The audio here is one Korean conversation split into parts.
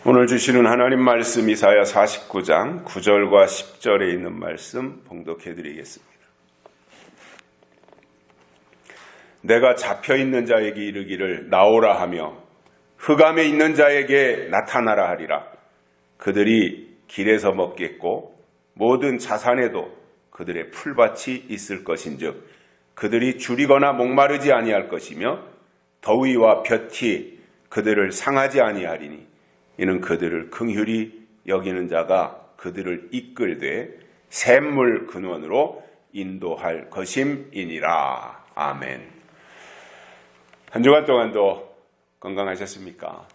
오늘 주시는 하나님 말씀 이사야 49장 9절과 10절에 있는 말씀 봉독해 드리겠습니다. 내가 잡혀있는 자에게 이르기를 나오라 하며 흑암에 있는 자에게 나타나라 하리라. 그들이 길에서 먹겠고 모든 자산에도 그들의 풀밭이 있을 것인즉 그들이 줄이거나 목마르지 아니할 것이며 더위와 볕이 그들을 상하지 아니하리니 이는 그들을 긍휼히 여기는 자가 그들을 이끌되 샘물 근원으로 인도할 것임이니라. 아멘. 한 주간 동안도 건강하셨습니까?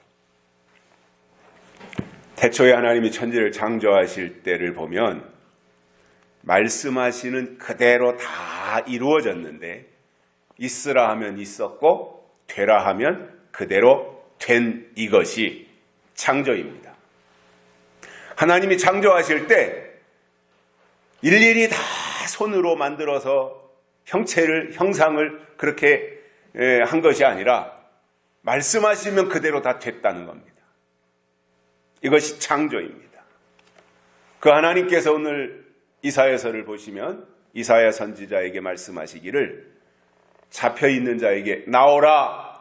태초에 하나님이 천지를 창조하실 때를 보면 말씀하시는 그대로 다 이루어졌는데 있으라 하면 있었고 되라 하면 그대로 된 이것이 창조입니다. 하나님이 창조하실 때 일일이 다 손으로 만들어서 형상을 그렇게 한 것이 아니라 말씀하시면 그대로 다 됐다는 겁니다. 이것이 창조입니다. 그 하나님께서 오늘 이사야서를 보시면 이사야 선지자에게 말씀하시기를 잡혀있는 자에게 나오라,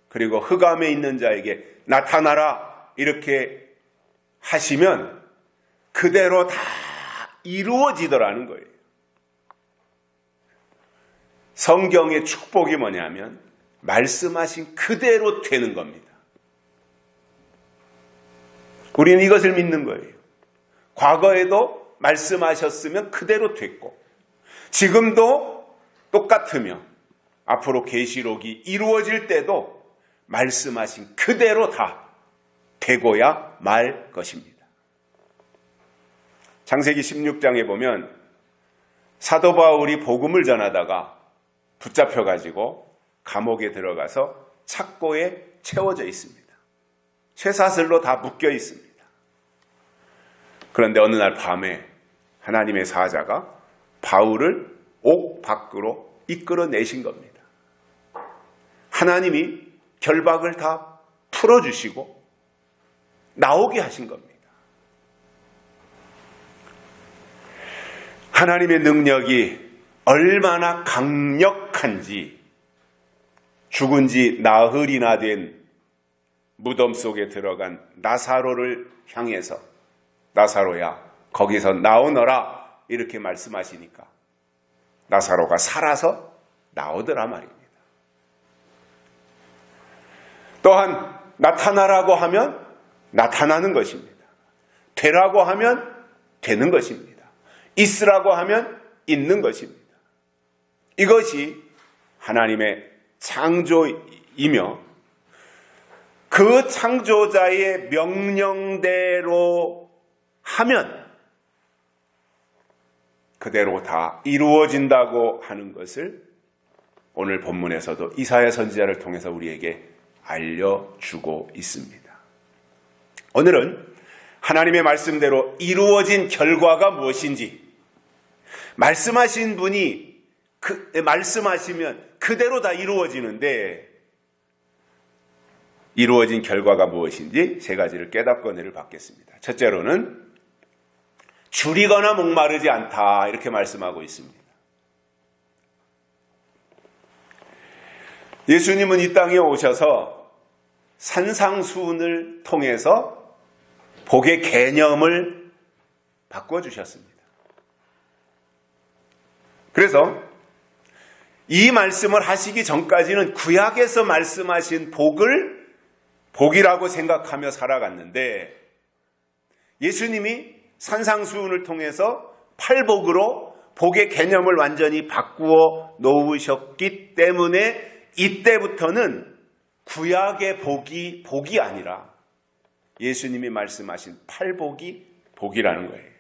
그리고 흑암에 있는 자에게 나타나라 이렇게 하시면 그대로 다 이루어지더라는 거예요. 성경의 축복이 뭐냐면 말씀하신 그대로 되는 겁니다. 우리는 이것을 믿는 거예요. 과거에도 말씀하셨으면 그대로 됐고 지금도 똑같으며 앞으로 계시록이 이루어질 때도 말씀하신 그대로 다 되고야 말 것입니다. 창세기 16장에 보면 사도 바울이 복음을 전하다가 붙잡혀가지고 감옥에 들어가서 착고에 채워져 있습니다. 쇠사슬로 다 묶여 있습니다. 그런데 어느 날 밤에 하나님의 사자가 바울을 옥 밖으로 이끌어내신 겁니다. 하나님이 결박을 다 풀어주시고 나오게 하신 겁니다. 하나님의 능력이 얼마나 강력한지 죽은 지 나흘이나 된 무덤 속에 들어간 나사로를 향해서 나사로야 거기서 나오너라 이렇게 말씀하시니까 나사로가 살아서 나오더라 말입니다. 또한 나타나라고 하면 나타나는 것입니다. 되라고 하면 되는 것입니다. 있으라고 하면 있는 것입니다. 이것이 하나님의 창조이며 그 창조자의 명령대로 하면 그대로 다 이루어진다고 하는 것을 오늘 본문에서도 이사야 선지자를 통해서 우리에게 알려주고 있습니다. 오늘은 하나님의 말씀대로 이루어진 결과가 무엇인지, 말씀하신 분이 말씀하시면 그대로 다 이루어지는데 이루어진 결과가 무엇인지 세 가지를 깨닫고 은혜를 받겠습니다. 첫째로는 줄이거나 목마르지 않다 이렇게 말씀하고 있습니다. 예수님은 이 땅에 오셔서 산상수훈을 통해서 복의 개념을 바꿔주셨습니다. 그래서 이 말씀을 하시기 전까지는 구약에서 말씀하신 복을 복이라고 생각하며 살아갔는데 예수님이 산상수훈을 통해서 팔복으로 복의 개념을 완전히 바꾸어 놓으셨기 때문에 이때부터는 구약의 복이 아니라 예수님이 말씀하신 팔복이 복이라는 거예요.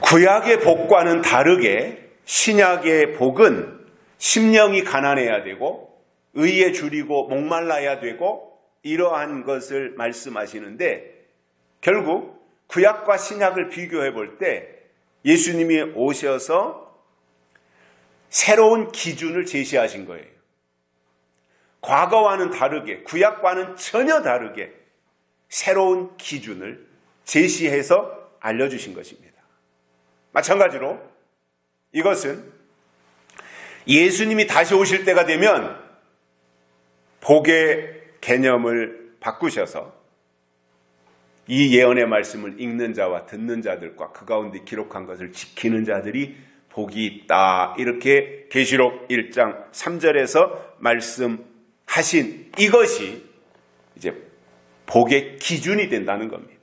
구약의 복과는 다르게 신약의 복은 심령이 가난해야 되고 의에 줄이고 목말라야 되고 이러한 것을 말씀하시는데 결국 구약과 신약을 비교해 볼 때 예수님이 오셔서 새로운 기준을 제시하신 거예요. 과거와는 다르게, 구약과는 전혀 다르게 새로운 기준을 제시해서 알려주신 것입니다. 마찬가지로 이것은 예수님이 다시 오실 때가 되면 복의 개념을 바꾸셔서 이 예언의 말씀을 읽는 자와 듣는 자들과 그 가운데 기록한 것을 지키는 자들이 복이 있다. 이렇게 계시록 1장 3절에서 말씀하신 이것이 이제 복의 기준이 된다는 겁니다.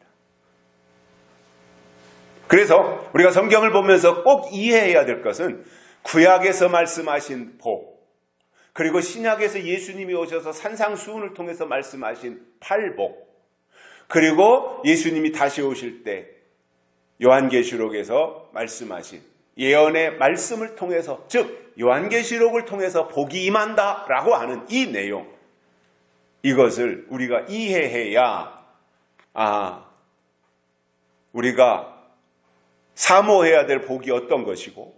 그래서 우리가 성경을 보면서 꼭 이해해야 될 것은 구약에서 말씀하신 복, 그리고 신약에서 예수님이 오셔서 산상수훈을 통해서 말씀하신 팔복, 그리고 예수님이 다시 오실 때 요한계시록에서 말씀하신 예언의 말씀을 통해서, 즉 요한계시록을 통해서 복이 임한다라고 하는 이 내용, 이것을 우리가 이해해야 우리가 사모해야 될 복이 어떤 것이고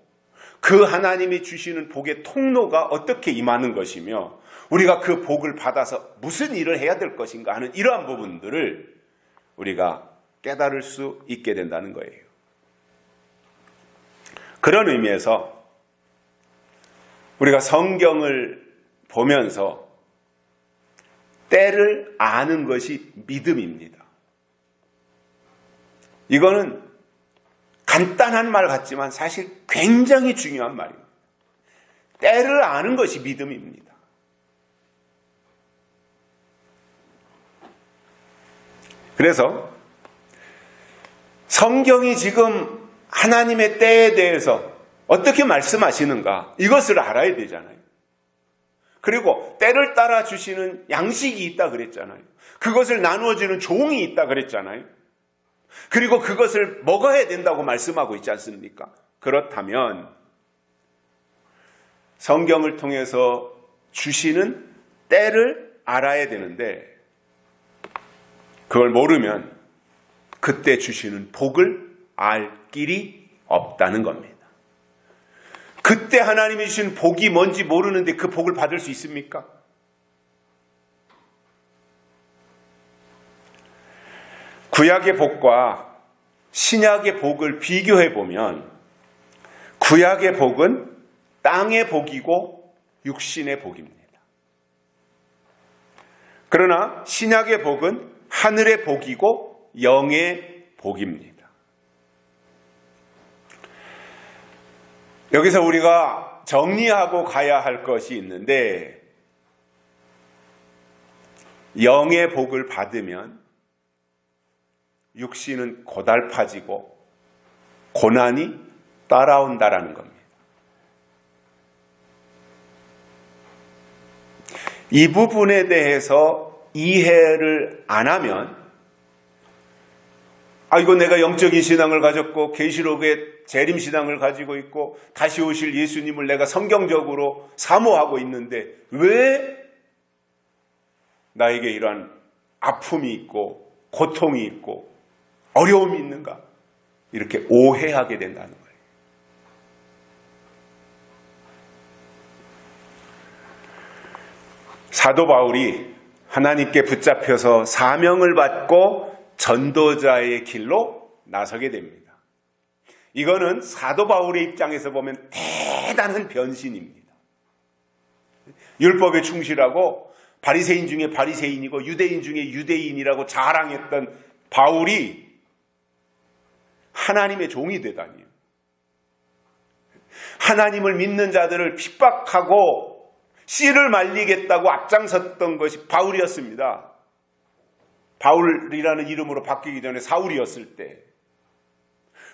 그 하나님이 주시는 복의 통로가 어떻게 임하는 것이며 우리가 그 복을 받아서 무슨 일을 해야 될 것인가 하는 이러한 부분들을 우리가 깨달을 수 있게 된다는 거예요. 그런 의미에서 우리가 성경을 보면서 때를 아는 것이 믿음입니다. 이거는 간단한 말 같지만 사실 굉장히 중요한 말입니다. 때를 아는 것이 믿음입니다. 그래서 성경이 지금 하나님의 때에 대해서 어떻게 말씀하시는가 이것을 알아야 되잖아요. 그리고 때를 따라 주시는 양식이 있다 그랬잖아요. 그것을 나누어주는 종이 있다 그랬잖아요. 그리고 그것을 먹어야 된다고 말씀하고 있지 않습니까? 그렇다면 성경을 통해서 주시는 때를 알아야 되는데 그걸 모르면 그때 주시는 복을 알 길이 없다는 겁니다. 그때 하나님이 주신 복이 뭔지 모르는데 그 복을 받을 수 있습니까? 구약의 복과 신약의 복을 비교해 보면 구약의 복은 땅의 복이고 육신의 복입니다. 그러나 신약의 복은 하늘의 복이고 영의 복입니다. 여기서 우리가 정리하고 가야 할 것이 있는데 영의 복을 받으면 육신은 고달파지고 고난이 따라온다라는 겁니다. 이 부분에 대해서 이해를 안 하면 이거 내가 영적인 신앙을 가졌고 계시록의 재림신앙을 가지고 있고 다시 오실 예수님을 내가 성경적으로 사모하고 있는데 왜 나에게 이러한 아픔이 있고 고통이 있고 어려움이 있는가? 이렇게 오해하게 된다는 거예요. 사도 바울이 하나님께 붙잡혀서 사명을 받고 전도자의 길로 나서게 됩니다. 이거는 사도 바울의 입장에서 보면 대단한 변신입니다. 율법에 충실하고 바리새인 중에 바리새인이고 유대인 중에 유대인이라고 자랑했던 바울이 하나님의 종이 되다니요. 하나님을 믿는 자들을 핍박하고 씨를 말리겠다고 앞장섰던 것이 바울이었습니다. 바울이라는 이름으로 바뀌기 전에 사울이었을 때.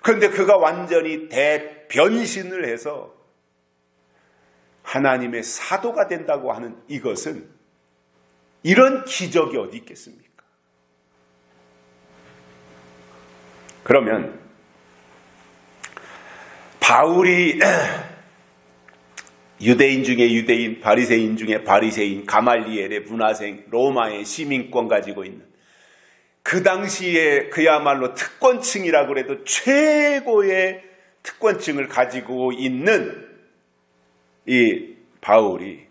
그런데 그가 완전히 대변신을 해서 하나님의 사도가 된다고 하는 이것은 이런 기적이 어디 있겠습니까? 그러면 바울이 유대인 중에 유대인, 바리새인 중에 바리새인, 가말리엘의 문화생, 로마의 시민권 가지고 있는 그 당시에 그야말로 특권층이라고 해도 최고의 특권층을 가지고 있는 이 바울이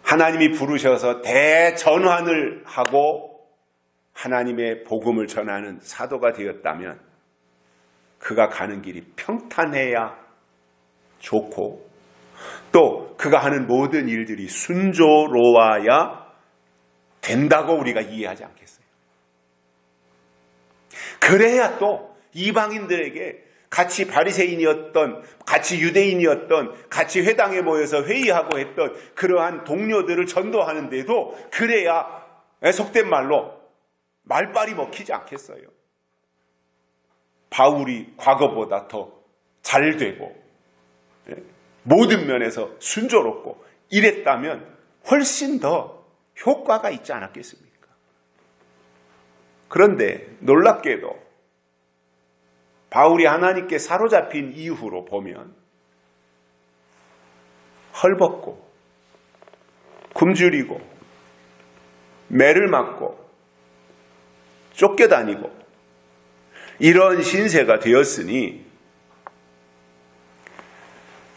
하나님이 부르셔서 대전환을 하고 하나님의 복음을 전하는 사도가 되었다면 그가 가는 길이 평탄해야 좋고 또 그가 하는 모든 일들이 순조로워야 된다고 우리가 이해하지 않겠어요? 그래야 또 이방인들에게 같이 바리새인이었던, 같이 유대인이었던, 같이 회당에 모여서 회의하고 했던 그러한 동료들을 전도하는데도 그래야 속된 말로 말빨이 먹히지 않겠어요? 바울이 과거보다 더 잘 되고 모든 면에서 순조롭고 이랬다면 훨씬 더 효과가 있지 않았겠습니까? 그런데 놀랍게도 바울이 하나님께 사로잡힌 이후로 보면 헐벗고 굶주리고 매를 맞고 쫓겨다니고 이런 신세가 되었으니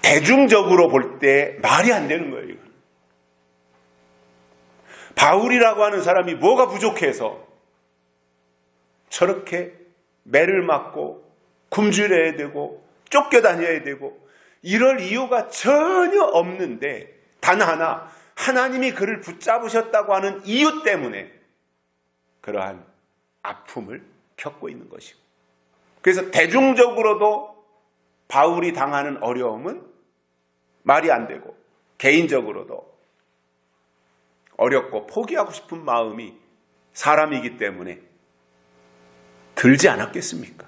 대중적으로 볼 때 말이 안 되는 거예요. 이건. 바울이라고 하는 사람이 뭐가 부족해서 저렇게 매를 맞고 굶주려야 되고 쫓겨다녀야 되고 이럴 이유가 전혀 없는데 단 하나 하나님이 그를 붙잡으셨다고 하는 이유 때문에 그러한 아픔을 겪고 있는 것이고 그래서 대중적으로도 바울이 당하는 어려움은 말이 안 되고 개인적으로도 어렵고 포기하고 싶은 마음이 사람이기 때문에 들지 않았겠습니까?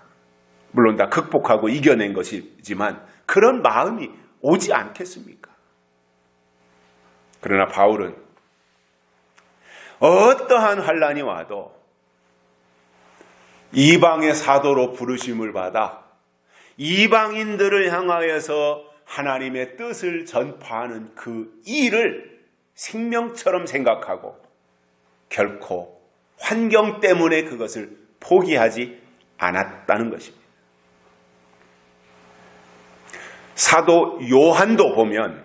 물론 다 극복하고 이겨낸 것이지만 그런 마음이 오지 않겠습니까? 그러나 바울은 어떠한 환난이 와도 이방의 사도로 부르심을 받아 이방인들을 향하여서 하나님의 뜻을 전파하는 그 일을 생명처럼 생각하고 결코 환경 때문에 그것을 포기하지 않았다는 것입니다. 사도 요한도 보면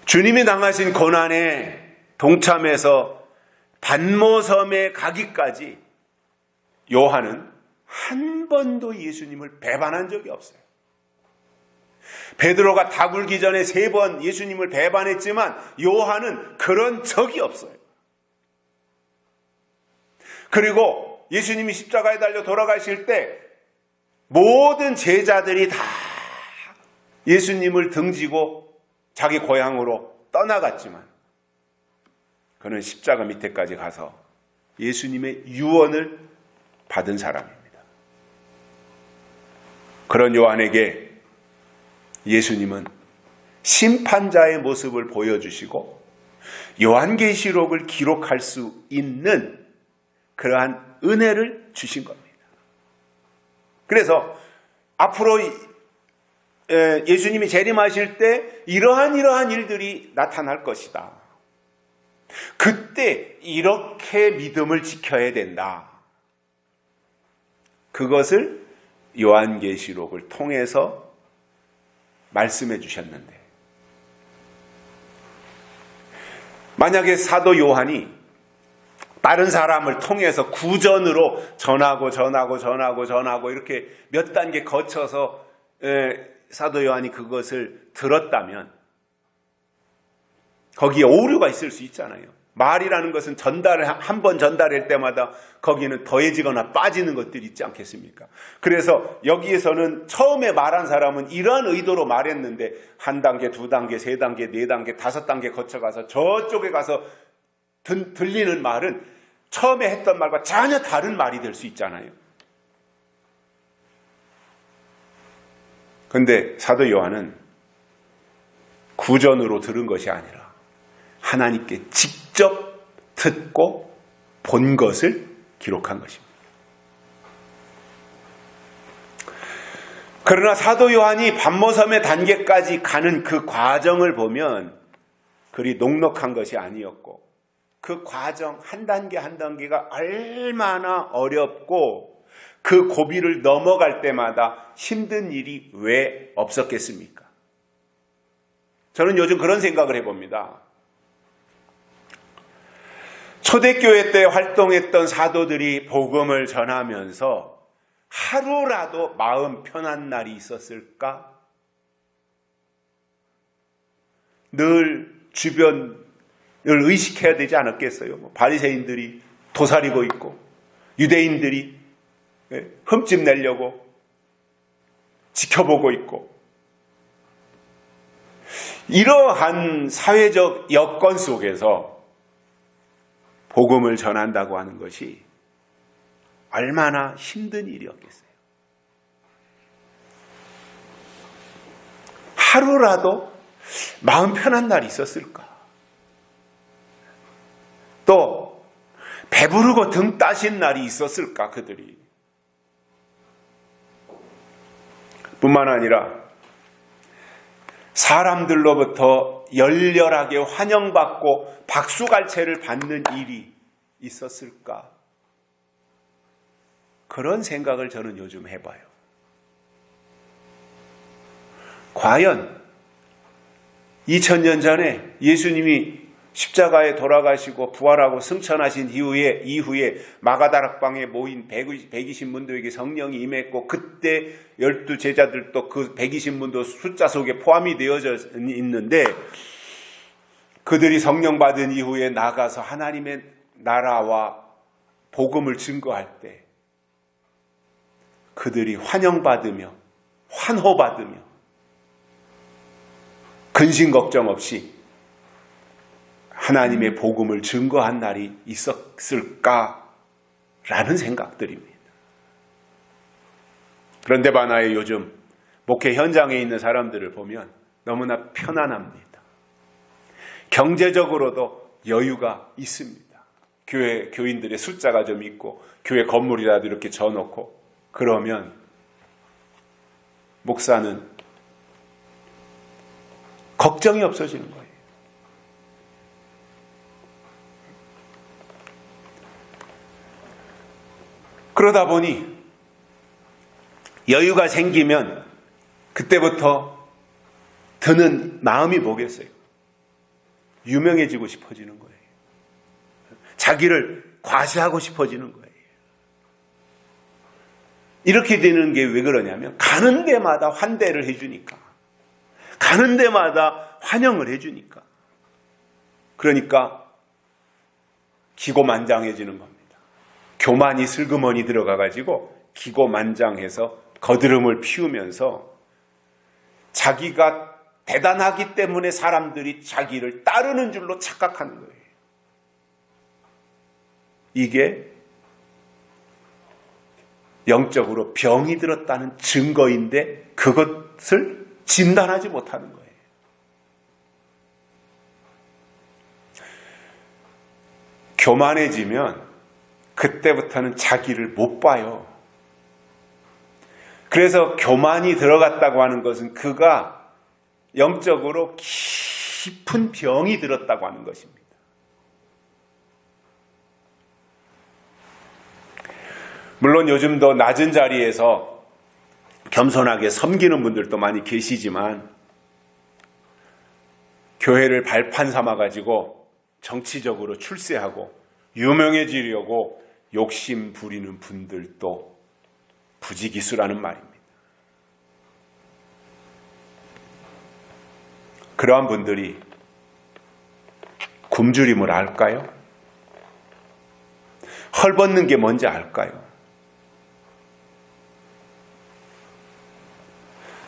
주님이 당하신 고난에 동참해서 반모섬에 가기까지 요한은 한 번도 예수님을 배반한 적이 없어요. 베드로가 다 굴기 전에 3번 예수님을 배반했지만 요한은 그런 적이 없어요. 그리고 예수님이 십자가에 달려 돌아가실 때 모든 제자들이 다 예수님을 등지고 자기 고향으로 떠나갔지만 그는 십자가 밑에까지 가서 예수님의 유언을 받은 사람입니다. 그런 요한에게 예수님은 심판자의 모습을 보여주시고 요한계시록을 기록할 수 있는 그러한 은혜를 주신 겁니다. 그래서 앞으로 예수님이 재림하실 때 이러한 일들이 나타날 것이다. 그때 이렇게 믿음을 지켜야 된다. 그것을 요한계시록을 통해서 말씀해 주셨는데 만약에 사도 요한이 다른 사람을 통해서 구전으로 전하고 이렇게 몇 단계 거쳐서 사도 요한이 그것을 들었다면 거기에 오류가 있을 수 있잖아요. 말이라는 것은 한 번 전달할 때마다 거기는 더해지거나 빠지는 것들이 있지 않겠습니까? 그래서 여기에서는 처음에 말한 사람은 이러한 의도로 말했는데 한 단계, 두 단계, 세 단계, 네 단계, 5단계 거쳐가서 저쪽에 가서 들리는 말은 처음에 했던 말과 전혀 다른 말이 될 수 있잖아요. 그런데 사도 요한은 구전으로 들은 것이 아니라 하나님께 직접 듣고 본 것을 기록한 것입니다. 그러나 사도 요한이 반모섬의 단계까지 가는 그 과정을 보면 그리 녹록한 것이 아니었고 그 과정 한 단계 한 단계가 얼마나 어렵고 그 고비를 넘어갈 때마다 힘든 일이 왜 없었겠습니까? 저는 요즘 그런 생각을 해봅니다. 초대교회 때 활동했던 사도들이 복음을 전하면서 하루라도 마음 편한 날이 있었을까? 늘 주변을 의식해야 되지 않았겠어요? 바리새인들이 도사리고 있고 유대인들이 흠집 내려고 지켜보고 있고, 이러한 사회적 여건 속에서 복음을 전한다고 하는 것이 얼마나 힘든 일이었겠어요. 하루라도 마음 편한 날이 있었을까? 또 배부르고 등 따신 날이 있었을까? 그들이. 뿐만 아니라 사람들로부터 열렬하게 환영받고 박수갈채를 받는 일이 있었을까? 그런 생각을 저는 요즘 해봐요. 과연 2000년 전에 예수님이 십자가에 돌아가시고 부활하고 승천하신 이후에 마가다락방에 모인 120문도에게 성령이 임했고, 그때 12제자들도 그 120문도 숫자 속에 포함이 되어져 있는데, 그들이 성령 받은 이후에 나가서 하나님의 나라와 복음을 증거할 때 그들이 환영받으며 환호받으며 근심 걱정 없이 하나님의 복음을 증거한 날이 있었을까라는 생각들입니다. 그런데 반하에 요즘 목회 현장에 있는 사람들을 보면 너무나 편안합니다. 경제적으로도 여유가 있습니다. 교회 교인들의 숫자가 좀 있고 교회 건물이라도 이렇게 져놓고, 그러면 목사는 걱정이 없어지는 거예요. 그러다 보니 여유가 생기면 그때부터 드는 마음이 뭐겠어요? 유명해지고 싶어지는 거예요. 자기를 과시하고 싶어지는 거예요. 이렇게 되는 게 왜 그러냐면, 가는 데마다 환대를 해주니까, 가는 데마다 환영을 해주니까, 그러니까 기고만장해지는 겁니다. 교만이 슬그머니 들어가가지고 기고만장해서 거드름을 피우면서 자기가 대단하기 때문에 사람들이 자기를 따르는 줄로 착각하는 거예요. 이게 영적으로 병이 들었다는 증거인데 그것을 진단하지 못하는 거예요. 교만해지면 그때부터는 자기를 못 봐요. 그래서 교만이 들어갔다고 하는 것은 그가 영적으로 깊은 병이 들었다고 하는 것입니다. 물론 요즘도 낮은 자리에서 겸손하게 섬기는 분들도 많이 계시지만, 교회를 발판 삼아가지고 정치적으로 출세하고 유명해지려고 욕심 부리는 분들도 부지기수라는 말입니다. 그러한 분들이 굶주림을 알까요? 헐벗는 게 뭔지 알까요?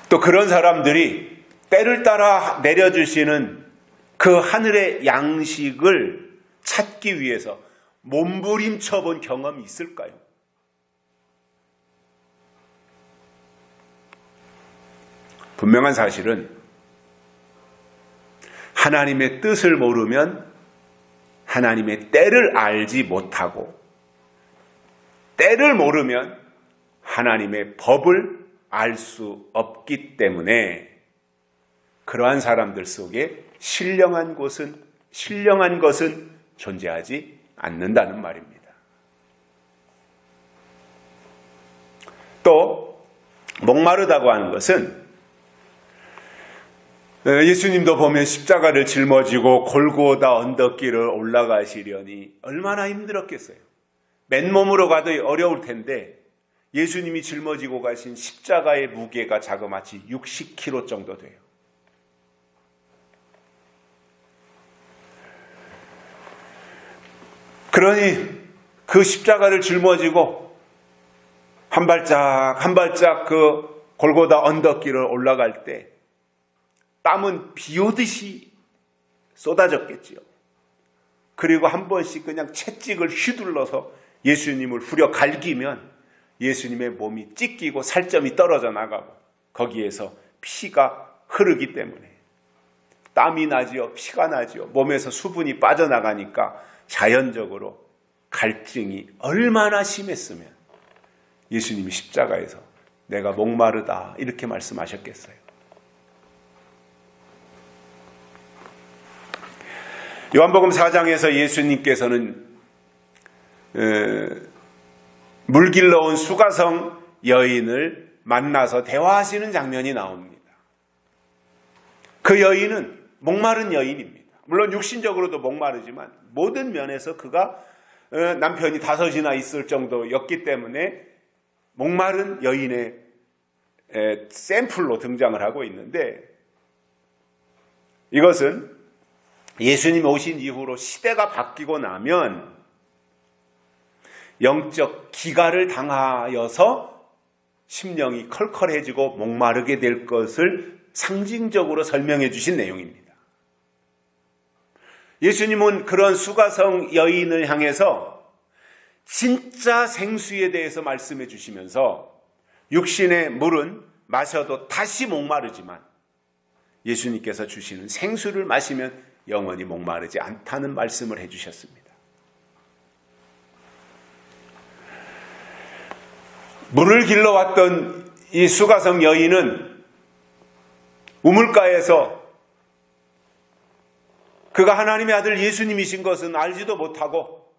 또 그런 사람들이 때를 따라 내려주시는 그 하늘의 양식을 찾기 위해서 몸부림쳐 본 경험이 있을까요? 분명한 사실은 하나님의 뜻을 모르면 하나님의 때를 알지 못하고, 때를 모르면 하나님의 법을 알 수 없기 때문에 그러한 사람들 속에 신령한 것은 존재하지 않는다는 말입니다. 또 목마르다고 하는 것은 예수님도 보면 십자가를 짊어지고 골고다 언덕길을 올라가시려니 얼마나 힘들었겠어요. 맨몸으로 가도 어려울 텐데 예수님이 짊어지고 가신 십자가의 무게가 자그마치 60kg 정도 돼요. 그러니 그 십자가를 짊어지고 한 발짝 한 발짝 그 골고다 언덕길을 올라갈 때 땀은 비 오듯이 쏟아졌겠지요. 그리고 한 번씩 그냥 채찍을 휘둘러서 예수님을 후려 갈기면 예수님의 몸이 찢기고 살점이 떨어져 나가고 거기에서 피가 흐르기 때문에 땀이 나지요, 피가 나지요. 몸에서 수분이 빠져나가니까 자연적으로 갈증이 얼마나 심했으면 예수님이 십자가에서 내가 목마르다 이렇게 말씀하셨겠어요. 요한복음 4장에서 예수님께서는 물 길러온 수가성 여인을 만나서 대화하시는 장면이 나옵니다. 그 여인은 목마른 여인입니다. 물론 육신적으로도 목마르지만 모든 면에서 그가 남편이 5이나 있을 정도였기 때문에 목마른 여인의 샘플로 등장을 하고 있는데 이것은 예수님 오신 이후로 시대가 바뀌고 나면 영적 기가를 당하여서 심령이 컬컬해지고 목마르게 될 것을 상징적으로 설명해 주신 내용입니다. 예수님은 그런 수가성 여인을 향해서 진짜 생수에 대해서 말씀해 주시면서 육신의 물은 마셔도 다시 목마르지만 예수님께서 주시는 생수를 마시면 영원히 목마르지 않다는 말씀을 해 주셨습니다. 물을 길러왔던 이 수가성 여인은 우물가에서 그가 하나님의 아들 예수님이신 것은 알지도 못하고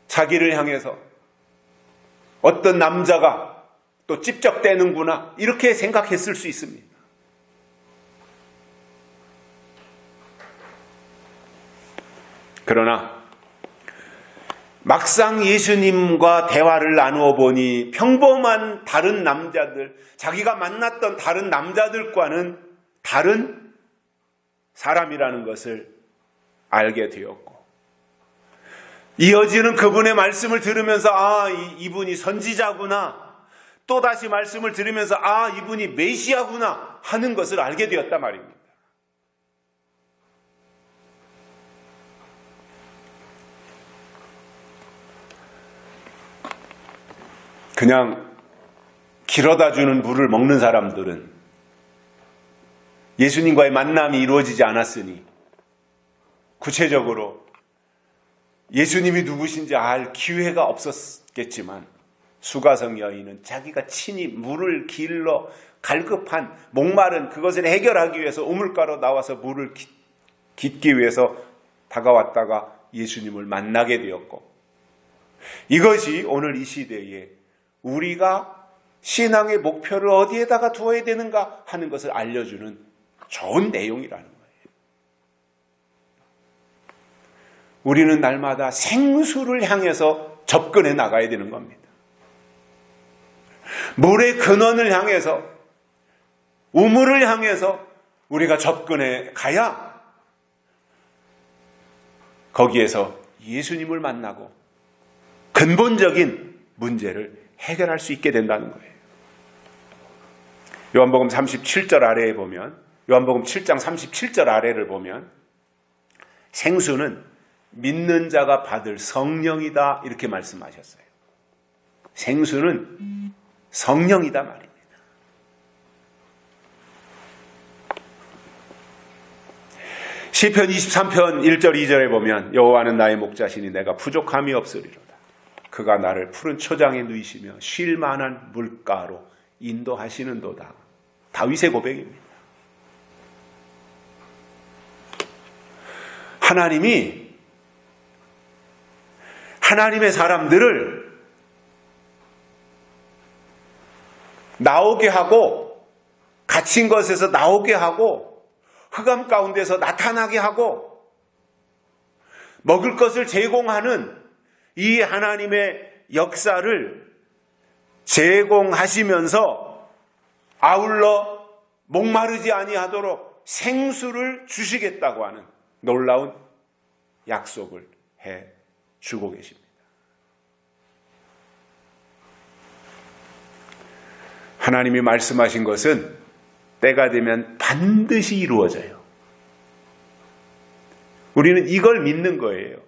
자기를 향해서 어떤 남자가 또 찝적대는구나 이렇게 생각했을 수 있습니다. 그러나 막상 예수님과 대화를 나누어 보니 평범한 다른 남자들, 자기가 만났던 다른 남자들과는 다른 사람이라는 것을 알게 되었고 이어지는 그분의 말씀을 들으면서 이분이 선지자구나, 또다시 말씀을 들으면서 이분이 메시아구나 하는 것을 알게 되었단 말입니다. 그냥 길어다 주는 물을 먹는 사람들은 예수님과의 만남이 이루어지지 않았으니 구체적으로 예수님이 누구신지 알 기회가 없었겠지만 수가성 여인은 자기가 친히 물을 길러 갈급한 목마른 그것을 해결하기 위해서 우물가로 나와서 물을 깃기 위해서 다가왔다가 예수님을 만나게 되었고 이것이 오늘 이 시대에 우리가 신앙의 목표를 어디에다가 두어야 되는가 하는 것을 알려주는 좋은 내용이라는 거예요. 우리는 날마다 생수를 향해서 접근해 나가야 되는 겁니다. 물의 근원을 향해서, 우물을 향해서 우리가 접근해 가야 거기에서 예수님을 만나고 근본적인 문제를 해결할 수 있게 된다는 거예요. 요한복음 37절 아래에 보면, 요한복음 7장 37절 아래를 보면 생수는 믿는 자가 받을 성령이다 이렇게 말씀하셨어요. 생수는 성령이다 말입니다. 시편 23편 1절 2절에 보면 여호와는 나의 목자시니 내가 부족함이 없으리로다. 그가 나를 푸른 초장에 누이시며 쉴 만한 물가로 인도하시는도다. 다윗의 고백입니다. 하나님이 하나님의 사람들을 나오게 하고 갇힌 것에서 나오게 하고 흑암 가운데서 나타나게 하고 먹을 것을 제공하는 이 하나님의 역사를 제공하시면서 아울러 목마르지 아니하도록 생수를 주시겠다고 하는 놀라운 약속을 해 주고 계십니다. 하나님이 말씀하신 것은 때가 되면 반드시 이루어져요. 우리는 이걸 믿는 거예요.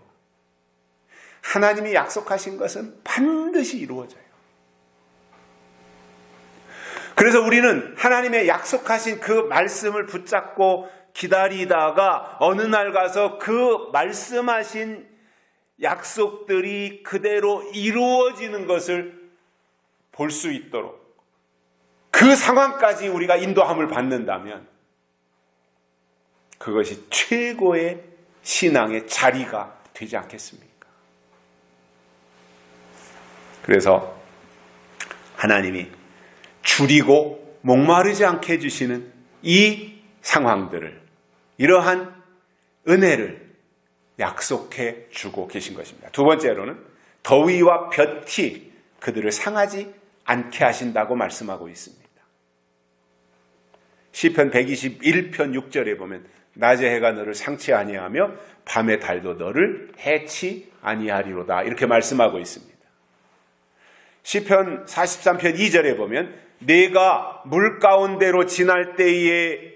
하나님이 약속하신 것은 반드시 이루어져요. 그래서 우리는 하나님의 약속하신 그 말씀을 붙잡고 기다리다가 어느 날 가서 그 말씀하신 약속들이 그대로 이루어지는 것을 볼 수 있도록 그 상황까지 우리가 인도함을 받는다면 그것이 최고의 신앙의 자리가 되지 않겠습니까? 그래서 하나님이 줄이고 목마르지 않게 해주시는 이 상황들을, 이러한 은혜를 약속해 주고 계신 것입니다. 두 번째로는 더위와 볕이 그들을 상하지 않게 하신다고 말씀하고 있습니다. 시편 121편 6절에 보면 낮의 해가 너를 상치 아니하며 밤의 달도 너를 해치 아니하리로다, 이렇게 말씀하고 있습니다. 시편 43편 2절에 보면 내가 물 가운데로 지날 때에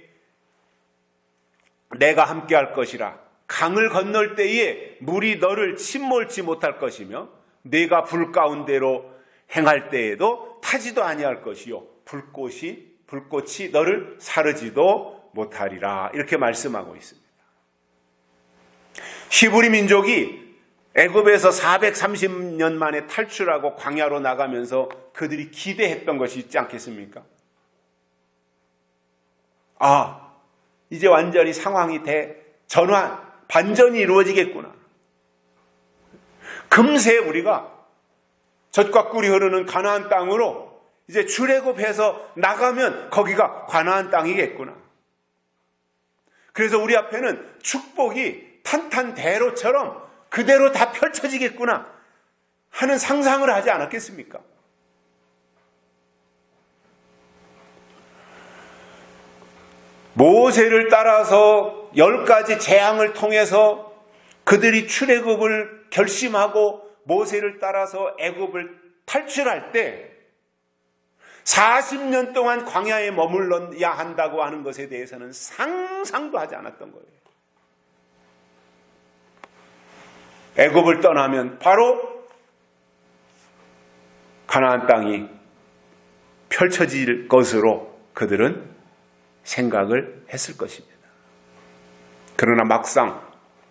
내가 함께할 것이라. 강을 건널 때에 물이 너를 침몰치 못할 것이며 내가 불 가운데로 행할 때에도 타지도 아니할 것이요 불꽃이 너를 사르지도 못하리라, 이렇게 말씀하고 있습니다. 히브리 민족이 애굽에서 430년 만에 탈출하고 광야로 나가면서 그들이 기대했던 것이 있지 않겠습니까? 이제 완전히 상황이 반전이 이루어지겠구나. 금세 우리가 젖과 꿀이 흐르는 가나안 땅으로 이제 출애굽해서 나가면 거기가 가나안 땅이겠구나. 그래서 우리 앞에는 축복이 탄탄대로처럼 그대로 다 펼쳐지겠구나 하는 상상을 하지 않았겠습니까? 모세를 따라서 10가지 재앙을 통해서 그들이 출애굽을 결심하고 모세를 따라서 애굽을 탈출할 때 40년 동안 광야에 머물러야 한다고 하는 것에 대해서는 상상도 하지 않았던 거예요. 애굽을 떠나면 바로 가나안 땅이 펼쳐질 것으로 그들은 생각을 했을 것입니다. 그러나 막상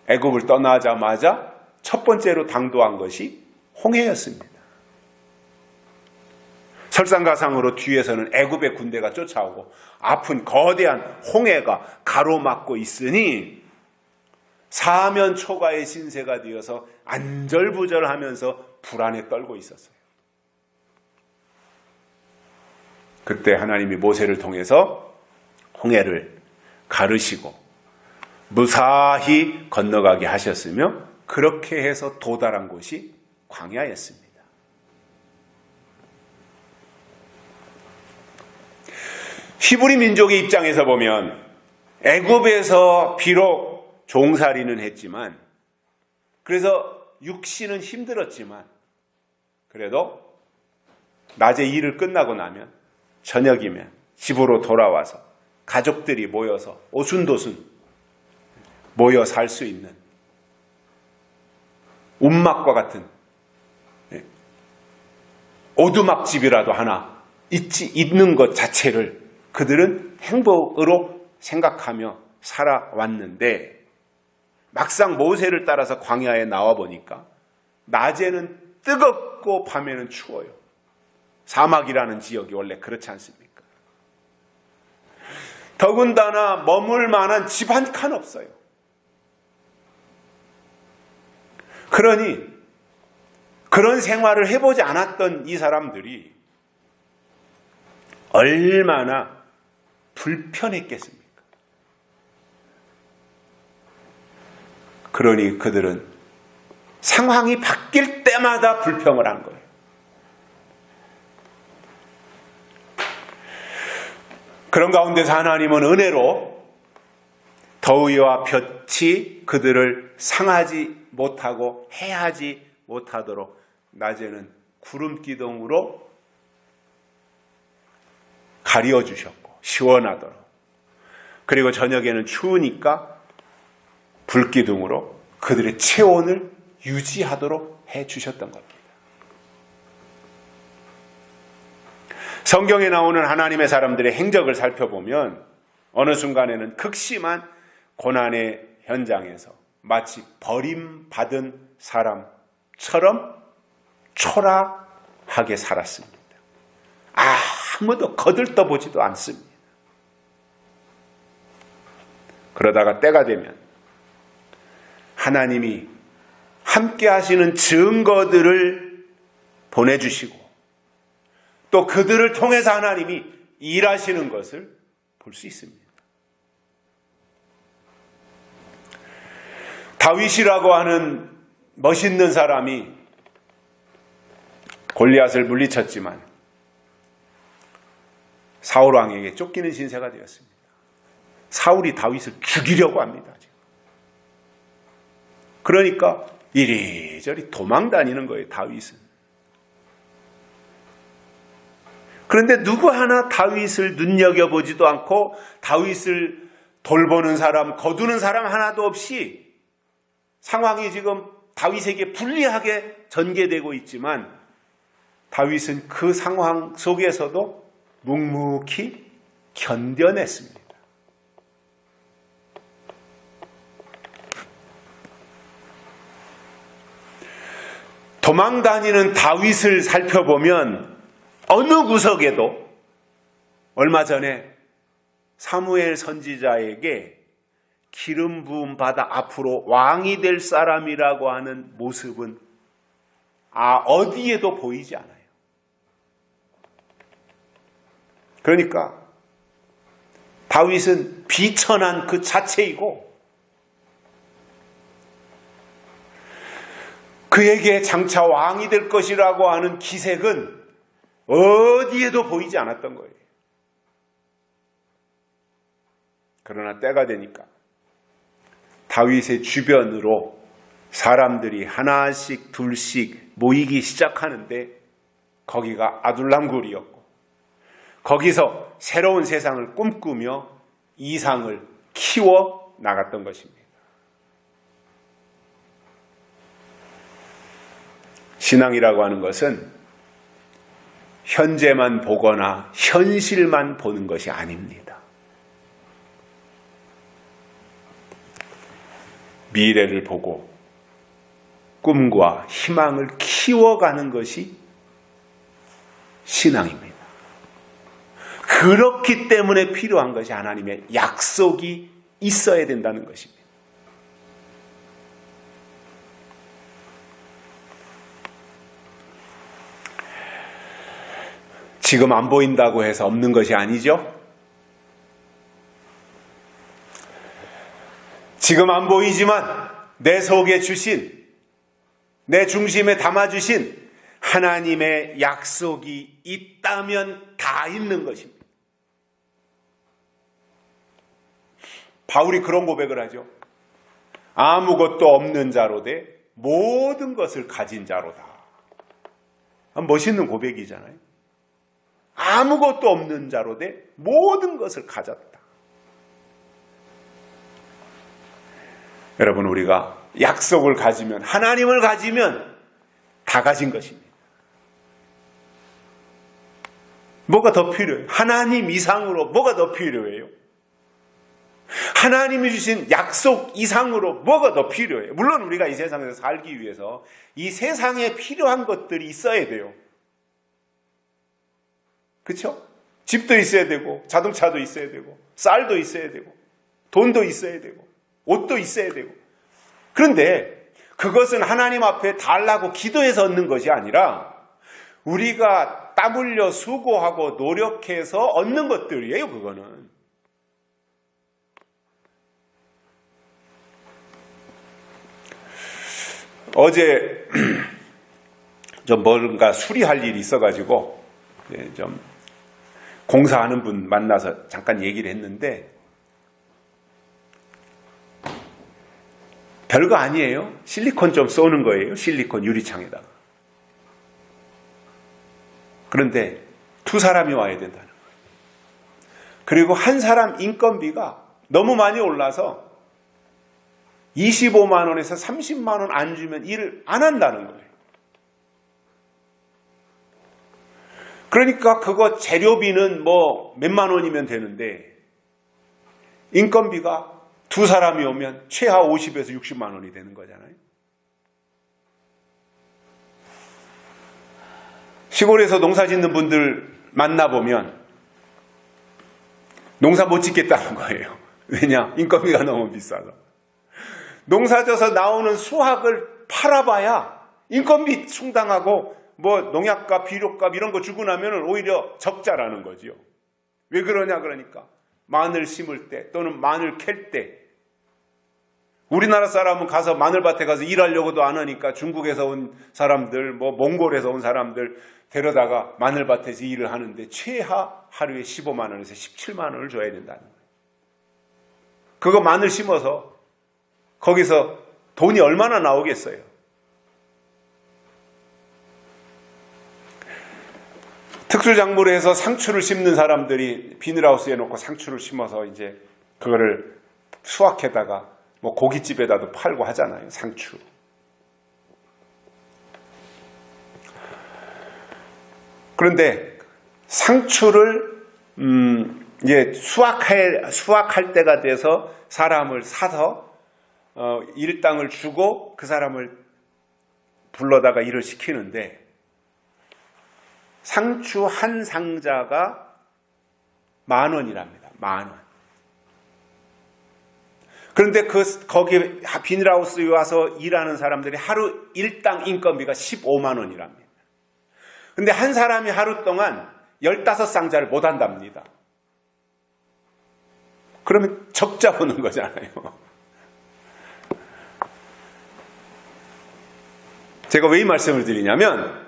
애굽을 떠나자마자 첫 번째로 당도한 것이 홍해였습니다. 설상가상으로 뒤에서는 애굽의 군대가 쫓아오고 아픈 거대한 홍해가 가로막고 있으니 사면 초가의 신세가 되어서 안절부절하면서 불안에 떨고 있었어요. 그때 하나님이 모세를 통해서 홍해를 가르시고 무사히 건너가게 하셨으며 그렇게 해서 도달한 곳이 광야였습니다. 히브리 민족의 입장에서 보면 애굽에서 비록 종살이는 했지만, 그래서 육신은 힘들었지만 그래도 낮에 일을 끝나고 나면 저녁이면 집으로 돌아와서 가족들이 모여서 오순도순 모여 살 수 있는 움막과 같은 오두막집이라도 하나 있는 것 자체를 그들은 행복으로 생각하며 살아왔는데, 막상 모세를 따라서 광야에 나와 보니까 낮에는 뜨겁고 밤에는 추워요. 사막이라는 지역이 원래 그렇지 않습니까? 더군다나 머물 만한 집 한 칸 없어요. 그러니 그런 생활을 해보지 않았던 이 사람들이 얼마나 불편했겠습니까? 그러니 그들은 상황이 바뀔 때마다 불평을 한 거예요. 그런 가운데서 하나님은 은혜로 더위와 볕이 그들을 상하지 못하고 해하지 못하도록 낮에는 구름 기둥으로 가려 주셨고 시원하도록, 그리고 저녁에는 추우니까 불기둥으로 그들의 체온을 유지하도록 해 주셨던 겁니다. 성경에 나오는 하나님의 사람들의 행적을 살펴보면 어느 순간에는 극심한 고난의 현장에서 마치 버림받은 사람처럼 초라하게 살았습니다. 아무도 거들떠보지도 않습니다. 그러다가 때가 되면 하나님이 함께 하시는 증거들을 보내주시고 또 그들을 통해서 하나님이 일하시는 것을 볼 수 있습니다. 다윗이라고 하는 멋있는 사람이 골리앗을 물리쳤지만 사울 왕에게 쫓기는 신세가 되었습니다. 사울이 다윗을 죽이려고 합니다. 그러니까 이리저리 도망다니는 거예요, 다윗은. 그런데 누구 하나 다윗을 눈여겨보지도 않고 다윗을 돌보는 사람, 거두는 사람 하나도 없이 상황이 지금 다윗에게 불리하게 전개되고 있지만 다윗은 그 상황 속에서도 묵묵히 견뎌냈습니다. 도망다니는 다윗을 살펴보면 어느 구석에도 얼마 전에 사무엘 선지자에게 기름 부음 받아 앞으로 왕이 될 사람이라고 하는 모습은 어디에도 보이지 않아요. 그러니까 다윗은 비천한 그 자체이고 그에게 장차 왕이 될 것이라고 하는 기색은 어디에도 보이지 않았던 거예요. 그러나 때가 되니까 다윗의 주변으로 사람들이 하나씩 둘씩 모이기 시작하는데 거기가 아둘람굴이었고 거기서 새로운 세상을 꿈꾸며 이상을 키워 나갔던 것입니다. 신앙이라고 하는 것은 현재만 보거나 현실만 보는 것이 아닙니다. 미래를 보고 꿈과 희망을 키워가는 것이 신앙입니다. 그렇기 때문에 필요한 것이 하나님의 약속이 있어야 된다는 것입니다. 지금 안 보인다고 해서 없는 것이 아니죠? 지금 안 보이지만 내 속에 주신, 내 중심에 담아주신 하나님의 약속이 있다면 다 있는 것입니다. 바울이 그런 고백을 하죠. 아무것도 없는 자로 돼 모든 것을 가진 자로다. 멋있는 고백이잖아요. 아무것도 없는 자로 돼 모든 것을 가졌다. 여러분, 우리가 약속을 가지면, 하나님을 가지면 다 가진 것입니다. 뭐가 더 필요해요? 하나님 이상으로 뭐가 더 필요해요? 하나님이 주신 약속 이상으로 뭐가 더 필요해요? 물론 우리가 이 세상에서 살기 위해서 이 세상에 필요한 것들이 있어야 돼요. 그렇죠? 집도 있어야 되고, 자동차도 있어야 되고, 쌀도 있어야 되고, 돈도 있어야 되고, 옷도 있어야 되고. 그런데 그것은 하나님 앞에 달라고 기도해서 얻는 것이 아니라 우리가 땀 흘려 수고하고 노력해서 얻는 것들이에요. 그거는 어제 좀 뭔가 수리할 일이 있어가지고 좀 공사하는 분 만나서 잠깐 얘기를 했는데 별거 아니에요. 실리콘 좀 쏘는 거예요. 실리콘 유리창에다가. 그런데 두 사람이 와야 된다는 거예요. 그리고 한 사람 인건비가 너무 많이 올라서 25만 원에서 30만 원 안 주면 일을 안 한다는 거예요. 그러니까 그거 재료비는 뭐 몇만 원이면 되는데 인건비가 두 사람이 오면 최하 50에서 60만 원이 되는 거잖아요. 시골에서 농사 짓는 분들 만나보면 농사 못 짓겠다는 거예요. 왜냐? 인건비가 너무 비싸서. 농사 져서 나오는 수확을 팔아봐야 인건비 충당하고 뭐 농약값, 비료값 이런 거 주고 나면 오히려 적자라는 거지요. 왜 그러냐 그러니까 마늘 심을 때 또는 마늘 캘 때 우리나라 사람은 가서 마늘밭에 가서 일하려고도 안 하니까 중국에서 온 사람들, 뭐 몽골에서 온 사람들 데려다가 마늘밭에서 일을 하는데 최하 하루에 15만 원에서 17만 원을 줘야 된다는 거예요. 그거 마늘 심어서 거기서 돈이 얼마나 나오겠어요? 특수작물을 해서 상추를 심는 사람들이 비닐하우스에 놓고 상추를 심어서 이제 그거를 수확해다가 뭐 고깃집에다도 팔고 하잖아요. 상추. 그런데 상추를 이제 수확할 때가 돼서 사람을 사서 일당을 주고 그 사람을 불러다가 일을 시키는데 상추 한 상자가 10,000원이랍니다. 10,000원. 그런데 거기 비닐하우스에 와서 일하는 사람들이 하루 일당 인건비가 15만 원이랍니다. 근데 한 사람이 하루 동안 15상자를 못 한답니다. 그러면 적자 보는 거잖아요. 제가 왜 이 말씀을 드리냐면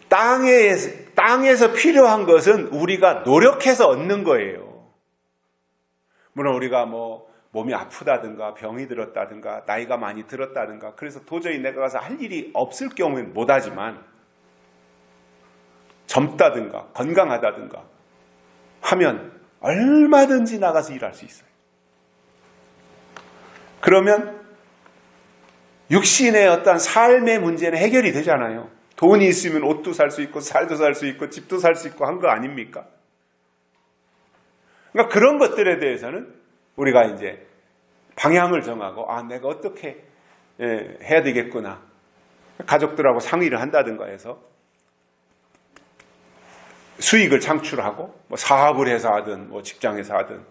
땅에서 필요한 것은 우리가 노력해서 얻는 거예요. 물론 우리가 뭐 몸이 아프다든가 병이 들었다든가 나이가 많이 들었다든가 그래서 도저히 내가 가서 할 일이 없을 경우에는 못하지만 젊다든가 건강하다든가 하면 얼마든지 나가서 일할 수 있어요. 그러면 육신의 어떤 삶의 문제는 해결이 되잖아요. 돈이 있으면 옷도 살 수 있고 살도 살 수 있고 집도 살 수 있고 한 거 아닙니까? 그러니까 그런 것들에 대해서는 우리가 이제 방향을 정하고 내가 어떻게 해야 되겠구나. 가족들하고 상의를 한다든가 해서 수익을 창출하고 뭐 사업을 해서 하든 뭐 직장에서 하든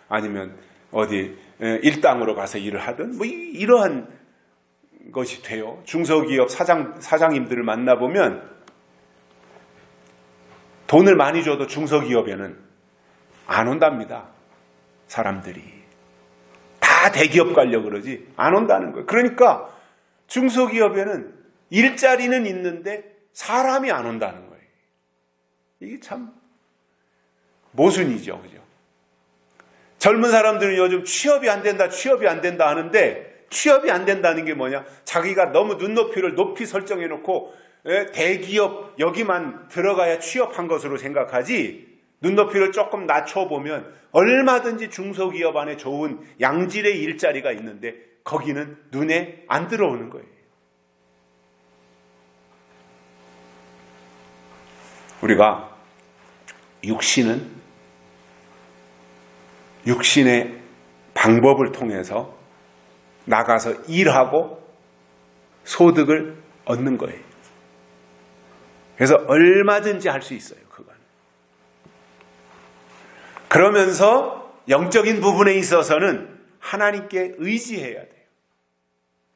아니면 어디 일당으로 가서 일을 하든 뭐 이러한 것이 돼요. 중소기업 사장님들을 만나보면 돈을 많이 줘도 중소기업에는 안 온답니다. 사람들이. 다 대기업 가려고 그러지 안 온다는 거예요. 그러니까 중소기업에는 일자리는 있는데 사람이 안 온다는 거예요. 이게 참 모순이죠. 그죠? 젊은 사람들은 요즘 취업이 안 된다 하는데 취업이 안 된다는 게 뭐냐? 자기가 너무 눈높이를 높이 설정해 놓고 대기업 여기만 들어가야 취업한 것으로 생각하지 눈높이를 조금 낮춰보면 얼마든지 중소기업 안에 좋은 양질의 일자리가 있는데 거기는 눈에 안 들어오는 거예요. 우리가 육신의 방법을 통해서 나가서 일하고 소득을 얻는 거예요. 그래서 얼마든지 할 수 있어요. 그건. 그러면서 영적인 부분에 있어서는 하나님께 의지해야 돼요.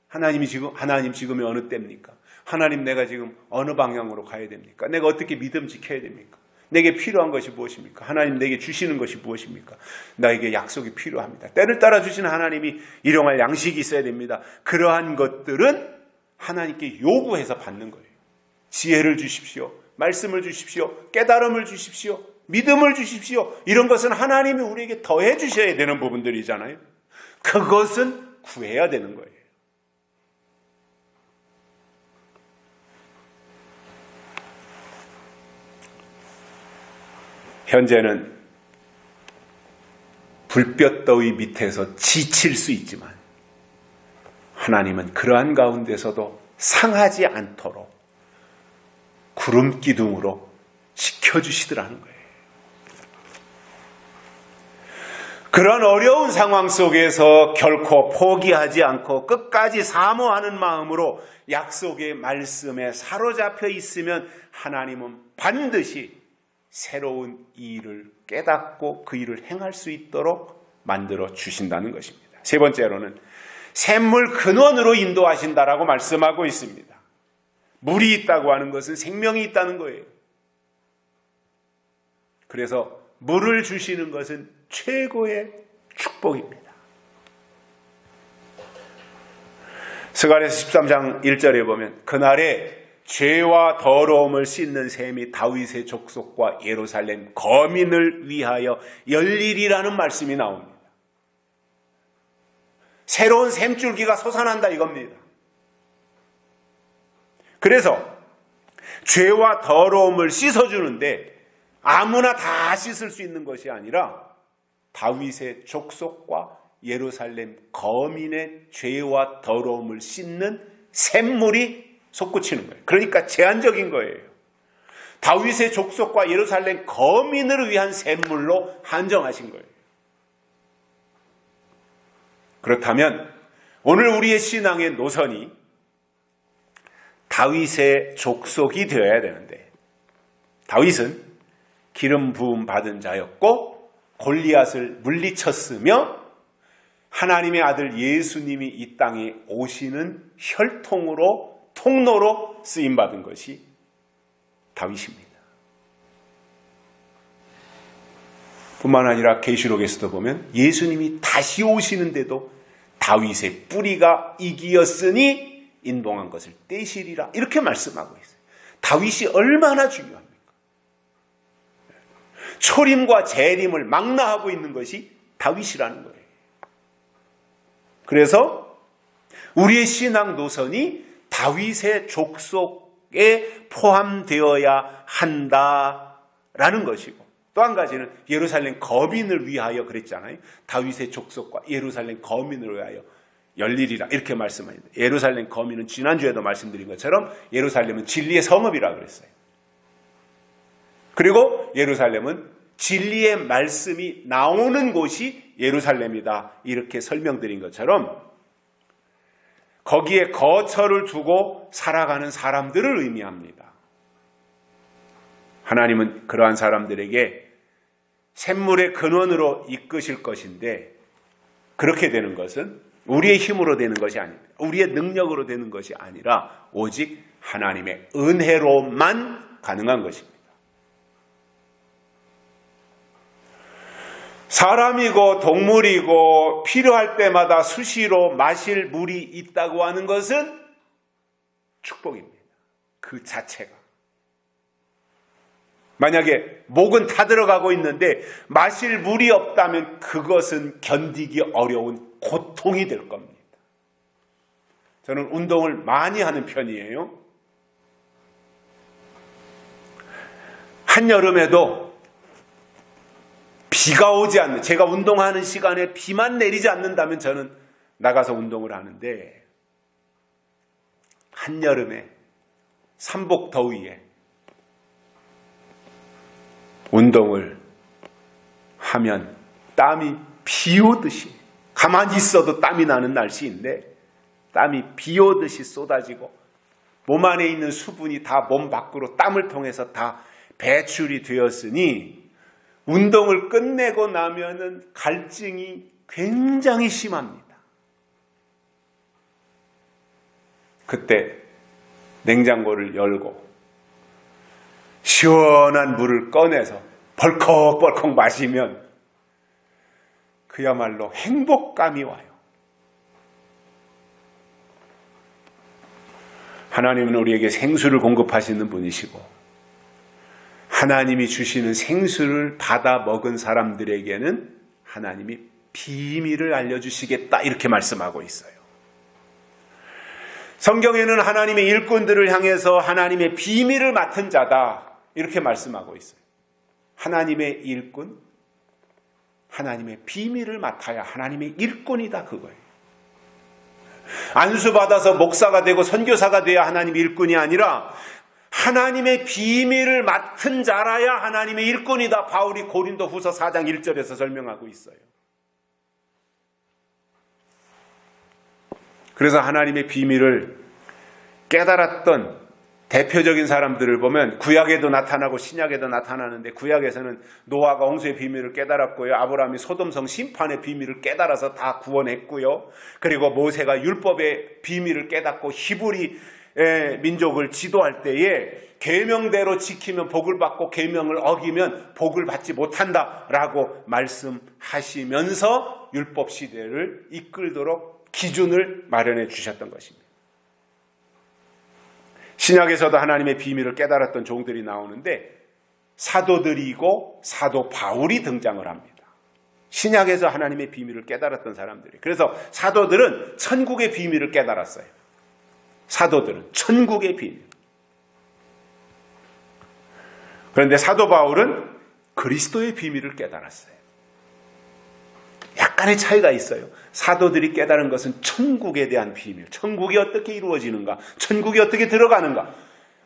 하나님 지금이 어느 때입니까? 하나님 내가 지금 어느 방향으로 가야 됩니까? 내가 어떻게 믿음 지켜야 됩니까? 내게 필요한 것이 무엇입니까? 하나님 내게 주시는 것이 무엇입니까? 나에게 약속이 필요합니다. 때를 따라 주시는 하나님이 일용할 양식이 있어야 됩니다. 그러한 것들은 하나님께 요구해서 받는 거예요. 지혜를 주십시오. 말씀을 주십시오. 깨달음을 주십시오. 믿음을 주십시오. 이런 것은 하나님이 우리에게 더해 주셔야 되는 부분들이잖아요. 그것은 구해야 되는 거예요. 현재는 불볕더위 밑에서 지칠 수 있지만 하나님은 그러한 가운데서도 상하지 않도록 구름 기둥으로 지켜주시더라는 거예요. 그런 어려운 상황 속에서 결코 포기하지 않고 끝까지 사모하는 마음으로 약속의 말씀에 사로잡혀 있으면 하나님은 반드시 새로운 일을 깨닫고 그 일을 행할 수 있도록 만들어 주신다는 것입니다. 세 번째로는 샘물 근원으로 인도하신다라고 말씀하고 있습니다. 물이 있다고 하는 것은 생명이 있다는 거예요. 그래서 물을 주시는 것은 최고의 축복입니다. 스가랴서 13장 1절에 보면 그날에 죄와 더러움을 씻는 샘이 다윗의 족속과 예루살렘 거민을 위하여 열리리라는 말씀이 나옵니다. 새로운 샘줄기가 솟아난다 이겁니다. 그래서 죄와 더러움을 씻어주는데 아무나 다 씻을 수 있는 것이 아니라 다윗의 족속과 예루살렘 거민의 죄와 더러움을 씻는 샘물이 솟구치는 거예요. 그러니까 제한적인 거예요. 다윗의 족속과 예루살렘 거민을 위한 샘물로 한정하신 거예요. 그렇다면 오늘 우리의 신앙의 노선이 다윗의 족속이 되어야 되는데 다윗은 기름 부음 받은 자였고 골리앗을 물리쳤으며 하나님의 아들 예수님이 이 땅에 오시는 혈통으로 통로로 쓰임받은 것이 다윗입니다. 뿐만 아니라 계시록에서도 보면 예수님이 다시 오시는데도 다윗의 뿌리가 이기었으니 인동한 것을 떼시리라 이렇게 말씀하고 있어요. 다윗이 얼마나 중요합니까? 초림과 재림을 망라하고 있는 것이 다윗이라는 거예요. 그래서 우리의 신앙 노선이 다윗의 족속에 포함되어야 한다라는 것이고 또 한 가지는 예루살렘 거민을 위하여 그랬잖아요. 다윗의 족속과 예루살렘 거민을 위하여 열리리라 이렇게 말씀합니다. 예루살렘 거민은 지난주에도 말씀드린 것처럼 예루살렘은 진리의 성읍이라 그랬어요. 그리고 예루살렘은 진리의 말씀이 나오는 곳이 예루살렘이다 이렇게 설명드린 것처럼 거기에 거처를 두고 살아가는 사람들을 의미합니다. 하나님은 그러한 사람들에게 샘물의 근원으로 이끄실 것인데 그렇게 되는 것은 우리의 힘으로 되는 것이 아닙니다. 우리의 능력으로 되는 것이 아니라 오직 하나님의 은혜로만 가능한 것입니다. 사람이고 동물이고 필요할 때마다 수시로 마실 물이 있다고 하는 것은 축복입니다. 그 자체가. 만약에 목은 다 들어가고 있는데 마실 물이 없다면 그것은 견디기 어려운 고통이 될 겁니다. 저는 운동을 많이 하는 편이에요. 한여름에도 비가 오지 않는, 제가 운동하는 시간에 비만 내리지 않는다면 저는 나가서 운동을 하는데 한여름에 삼복 더위에 운동을 하면 땀이 비 오듯이 가만히 있어도 땀이 나는 날씨인데 땀이 비 오듯이 쏟아지고 몸 안에 있는 수분이 다 몸 밖으로 땀을 통해서 다 배출이 되었으니 운동을 끝내고 나면은 갈증이 굉장히 심합니다. 그때 냉장고를 열고 시원한 물을 꺼내서 벌컥벌컥 마시면 그야말로 행복감이 와요. 하나님은 우리에게 생수를 공급하시는 분이시고 하나님이 주시는 생수를 받아 먹은 사람들에게는 하나님이 비밀을 알려주시겠다 이렇게 말씀하고 있어요. 성경에는 하나님의 일꾼들을 향해서 하나님의 비밀을 맡은 자다 이렇게 말씀하고 있어요. 하나님의 일꾼, 하나님의 비밀을 맡아야 하나님의 일꾼이다 그거예요. 안수받아서 목사가 되고 선교사가 돼야 하나님의 일꾼이 아니라 하나님의 비밀을 맡은 자라야 하나님의 일꾼이다. 바울이 고린도후서 4장 1절에서 설명하고 있어요. 그래서 하나님의 비밀을 깨달았던 대표적인 사람들을 보면 구약에도 나타나고 신약에도 나타나는데 구약에서는 노아가 홍수의 비밀을 깨달았고요. 아브라함이 소돔성 심판의 비밀을 깨달아서 다 구원했고요. 그리고 모세가 율법의 비밀을 깨닫고 히브리 민족을 지도할 때에 계명대로 지키면 복을 받고 계명을 어기면 복을 받지 못한다라고 말씀하시면서 율법 시대를 이끌도록 기준을 마련해 주셨던 것입니다. 신약에서도 하나님의 비밀을 깨달았던 종들이 나오는데 사도들이고 사도 바울이 등장을 합니다. 신약에서 하나님의 비밀을 깨달았던 사람들이. 그래서 사도들은 천국의 비밀을 깨달았어요. 사도들은 천국의 비밀. 그런데 사도 바울은 그리스도의 비밀을 깨달았어요. 약간의 차이가 있어요. 사도들이 깨달은 것은 천국에 대한 비밀, 천국이 어떻게 이루어지는가, 천국이 어떻게 들어가는가.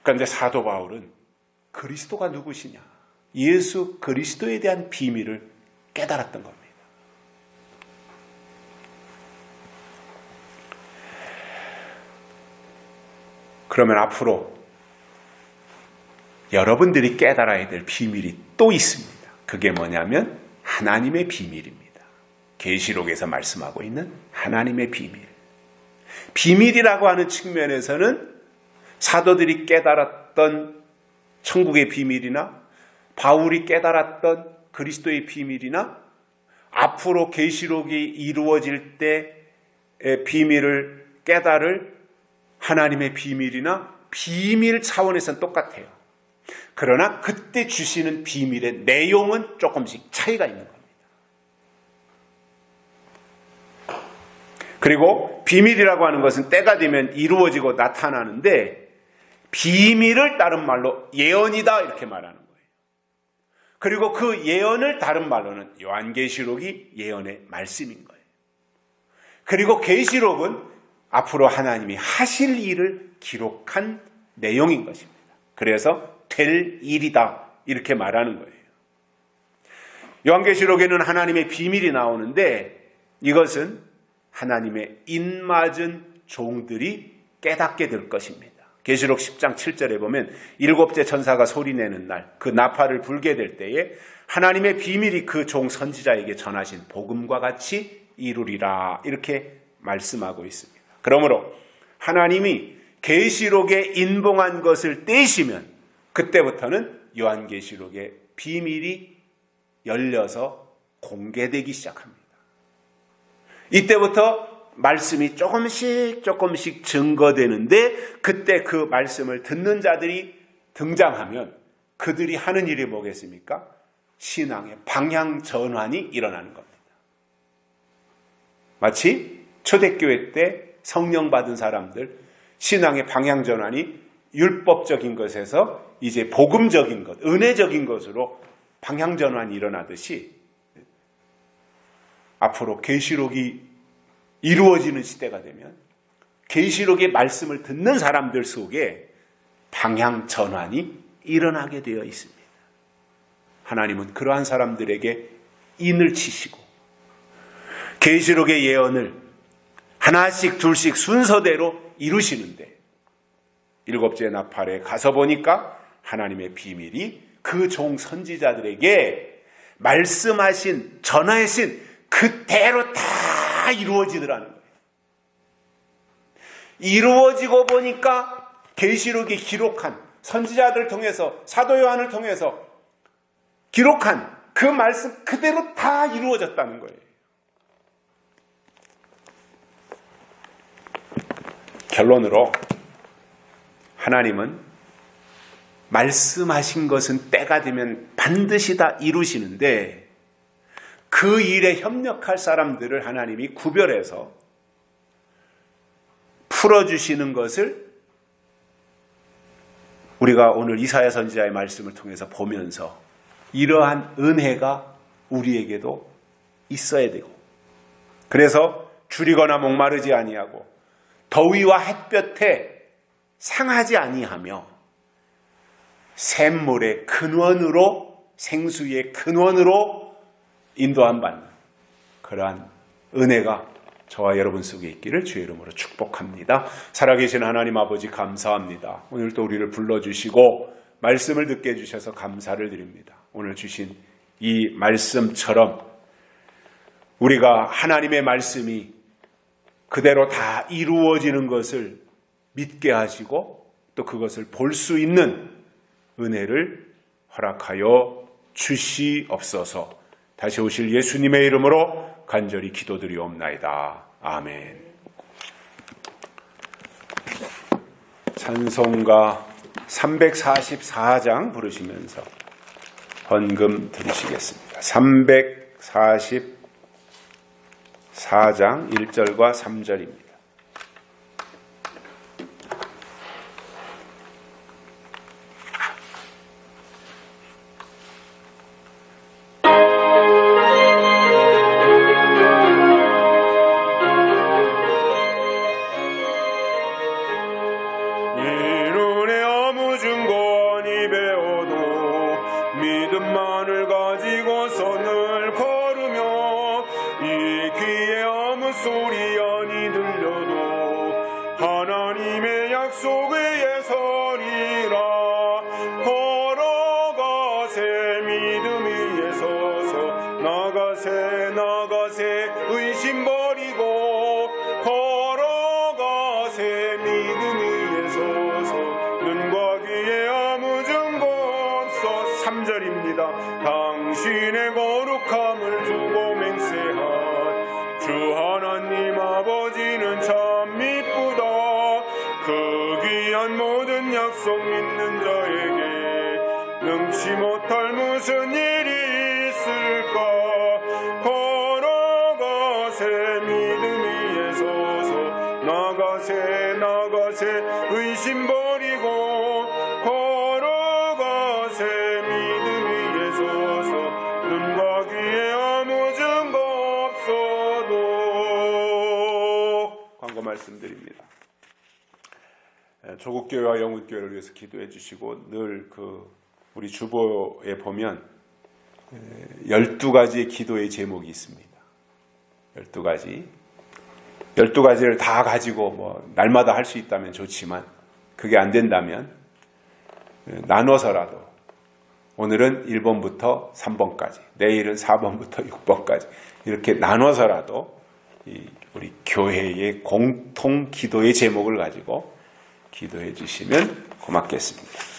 그런데 사도 바울은 그리스도가 누구시냐, 예수 그리스도에 대한 비밀을 깨달았던 겁니다. 그러면 앞으로 여러분들이 깨달아야 될 비밀이 또 있습니다. 그게 뭐냐면 하나님의 비밀입니다. 계시록에서 말씀하고 있는 하나님의 비밀. 비밀이라고 하는 측면에서는 사도들이 깨달았던 천국의 비밀이나 바울이 깨달았던 그리스도의 비밀이나 앞으로 계시록이 이루어질 때의 비밀을 깨달을 하나님의 비밀이나 비밀 차원에서는 똑같아요. 그러나 그때 주시는 비밀의 내용은 조금씩 차이가 있는 겁니다. 그리고 비밀이라고 하는 것은 때가 되면 이루어지고 나타나는데 비밀을 다른 말로 예언이다 이렇게 말하는 거예요. 그리고 그 예언을 다른 말로는 요한계시록이 예언의 말씀인 거예요. 그리고 계시록은 앞으로 하나님이 하실 일을 기록한 내용인 것입니다. 그래서 될 일이다 이렇게 말하는 거예요. 요한계시록에는 하나님의 비밀이 나오는데 이것은 하나님의 인맞은 종들이 깨닫게 될 것입니다. 계시록 10장 7절에 보면 일곱째 천사가 소리내는 날 그 나팔을 불게 될 때에 하나님의 비밀이 그 종 선지자에게 전하신 복음과 같이 이루리라 이렇게 말씀하고 있습니다. 그러므로 하나님이 계시록에 인봉한 것을 떼시면 그때부터는 요한계시록의 비밀이 열려서 공개되기 시작합니다. 이때부터 말씀이 조금씩 증거되는데 그때 그 말씀을 듣는 자들이 등장하면 그들이 하는 일이 뭐겠습니까? 신앙의 방향 전환이 일어나는 겁니다. 마치 초대교회 때 성령 받은 사람들 신앙의 방향 전환이 율법적인 것에서 이제 복음적인 것, 은혜적인 것으로 방향 전환이 일어나듯이 앞으로 계시록이 이루어지는 시대가 되면 계시록의 말씀을 듣는 사람들 속에 방향 전환이 일어나게 되어 있습니다. 하나님은 그러한 사람들에게 인을 치시고 계시록의 예언을 하나씩 둘씩 순서대로 이루시는데 일곱째 나팔에 가서 보니까 하나님의 비밀이 그 종 선지자들에게 말씀하신 전하신 그대로 다 이루어지더라는 거예요. 이루어지고 보니까 계시록이 기록한 선지자들 통해서 사도 요한을 통해서 기록한 그 말씀 그대로 다 이루어졌다는 거예요. 결론으로 하나님은 말씀하신 것은 때가 되면 반드시 다 이루시는데 그 일에 협력할 사람들을 하나님이 구별해서 풀어주시는 것을 우리가 오늘 이사야 선지자의 말씀을 통해서 보면서 이러한 은혜가 우리에게도 있어야 되고, 그래서 줄이거나 목마르지 아니하고 더위와 햇볕에 상하지 아니하며 샘물의 근원으로, 생수의 근원으로 인도함 받는 그러한 은혜가 저와 여러분 속에 있기를 주의 이름으로 축복합니다. 살아계신 하나님 아버지 감사합니다. 오늘 또 우리를 불러주시고 말씀을 듣게 해주셔서 감사를 드립니다. 오늘 주신 이 말씀처럼 우리가 하나님의 말씀이 그대로 다 이루어지는 것을 믿게 하시고 또 그것을 볼 수 있는 은혜를 허락하여 주시옵소서. 다시 오실 예수님의 이름으로 간절히 기도드리옵나이다. 아멘. 찬송가 344장 부르시면서 헌금 드리시겠습니다. 344장 1절과 3절입니다. 믿음만을 가지고서 늘 걸으며 이 귀에 아무 소리 아니 들려도 하나님의 약속 위에 서리라. 걸어가세 믿음 위에 서서 나가세 의심 버리고 걸어가세 믿음 위에 서서 눈과 귀에 아무 증거 없어. 3절입니다. 당신의 거룩함을 두고 맹세한 주 하나님 아버지는 참 미쁘다. 그 귀한 모든 약속 믿는 자에게 능치 못할 무슨 일이 있을까. 걸어가세 믿음 위에 서서 나가세 의심 버리고 걸어가세 믿음 위에 서서 눈과 귀에 아무 증거 없어도. 광고 말씀드립니다. 조국교회와 영국교회를 위해서 기도해 주시고 늘 우리 주보에 보면 12가지의 기도의 제목이 있습니다. 12가지를 다 가지고 날마다 할 수 있다면 좋지만 그게 안 된다면 나눠서라도 오늘은 1번부터 3번까지, 내일은 4번부터 6번까지 이렇게 나눠서라도 우리 교회의 공통 기도의 제목을 가지고 기도해 주시면 고맙겠습니다.